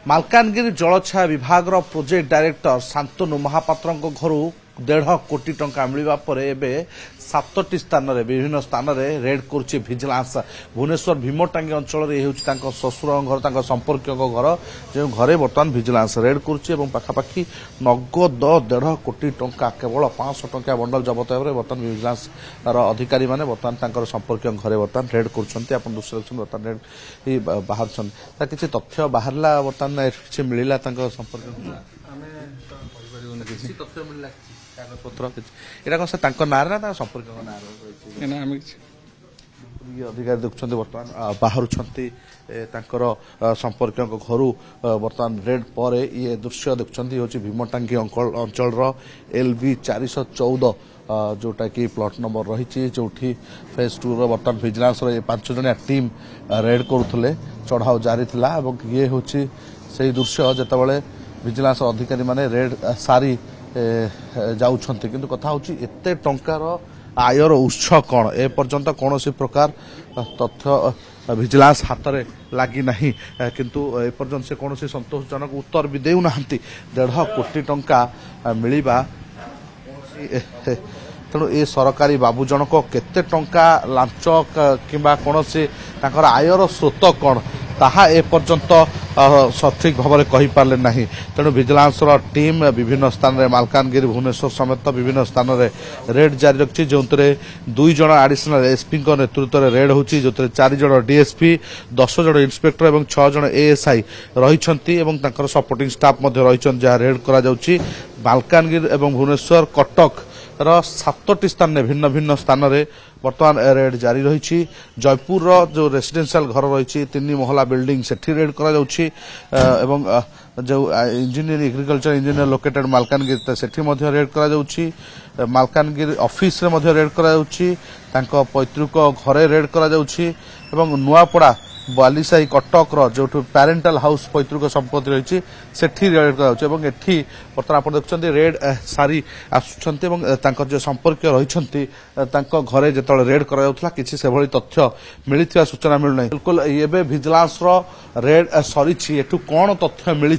मालकानगिरी जलछाया विभाग project director Shantanu Mahapatra घर 1.5 कोटी टंका मिलवा पर एबे 7टी स्थान रे विभिन्न स्थान रे रेड करुछि विजिलेंस। भुवनेश्वर भीमटांगी अंचल रे हेउछि तांको ससुर घर तांको संपर्क घर जो घरे बर्तमान विजिलेंस रेड करुछि एवं पाखापाखि नगद 1.5 कोटी टंका केवल 500 टंका बंडल जबत हेबरे बर्तमान विजिलेंस अधिकारी माने बर्तमान तांकर संपर्क घरे बर्तमान रेड करुछन्ते। आपण दूसरे देखछन बर्तमान रेड ही बाहर छन ता किछि तथ्य बाहरला बर्तमान किछि मिलिला तांको संपर्क किछि तथ्य मिलिला पत्र एटा कौन से नारे ना संपर्क अधिकारी देखुं बर्तमान बाहर संपर्क घर बर्तमान रेड पर ये दृश्य देखुं हूँ भीमटांगी अंचल LV 414 जोटा कि प्लॉट नंबर रही जो फेज 2 बर्तमान विजिलेंस 5 जणिया टीम रेड करुले चढ़ाऊ जारी थिला ये हूँ से दृश्य जितेबाला विजिलेंस अधिकारी माने रेड सारी जाउछन्ते किंतु कथा होची एते टंकार आयर उत्स कौन ए पर्यंत कौन प्रकार तथ्य विजिलेंस हाथ में लगी नहीं किंतु ए पर्यंत से कौन संतोषजनक उत्तर भी देउ नाहंती। 1.5 कोटी टंका मिलिबा तेणु ए सरकारी बाबू जनक केते टंका लांच किंबा कौन से आयर स्रोत कौन ताहा ए पर्यंत सठिक भाव में कही पारे ना। तेणु विजिलेंस टीम विभिन्न स्थान में मालकानगिरी भुवनेश्वर समेत विभिन्न स्थान में रेड जारी रखी जो 2 जन एडिशनल एसपी नेतृत्व में रेड होची जो 4 जन डीएसपी 10 जन इंस्पेक्टर और 6 जन एएसआई रही सपोर्टिंग स्टाफ रही जहाँ रेड करा मालकानगिरी और भुवनेश्वर कटक 7टी स्थान में भिन्न भिन्न स्थान में बर्तमान रेड जारी रही। जयपुर जो रेसिडेंशियल घर रही 3 महला बिल्डिंग से रेड करा एवं जो engineer agriculture engineer located Malkangiri Sethi मध्य रेड करा मालकानगिरी ऑफिस रे रेड करा पैतृक घरे रेड करा नुआपड़ा बालीसाही कटक जो पैरेंटल हाउस पैतृक संपत्ति रही सेठी रेड करा बर्तमान आप देखते रेड सारी आसुंच जो संपर्क रही घरे जो रेड करा किसी से भली तथ्य मिलता सूचना मिलूना। बिल्कुल ये विजिलेंस रेड सरी एठू कौन तथ्य मिली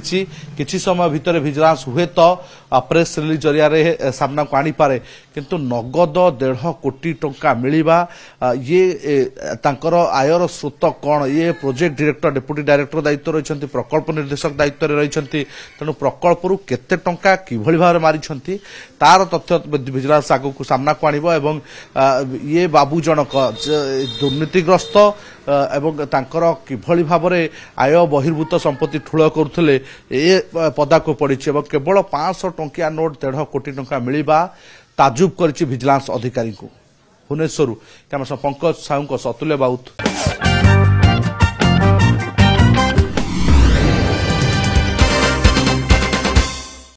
किसी समय भितर विजिलेंस हुए तो प्रेस रिलीज जरिया सामना को आनी पारे किंतु नगद 1.5 कोटी टंका मिलिबा ये तांकर आयर स्रोत कौन ये प्रोजेक्ट डायरेक्टर डेप्यूटी डायरेक्टर दायित्व रही प्रकल्प निर्देशक दायित्व रही तेणु प्रकल्प केते टंका किभली भाव मारी तार तथ्य विजिलेंस आगु को सामना को आनिबो एवं ये बाबू जनक दुर्नीतिग्रस्त एवं तांकर किभली भाव में आय बहिर्भूत संपत्ति ठूल करुले ए पदा को पड़ी केवल 500 टंकिया नोट 1.5 कोटी टंका मिलिबा ताजुब करिछि विजिलेंस अधिकारी को। भुवनेश्वर कैमरा पंकज साहू सतुल्य बाउत।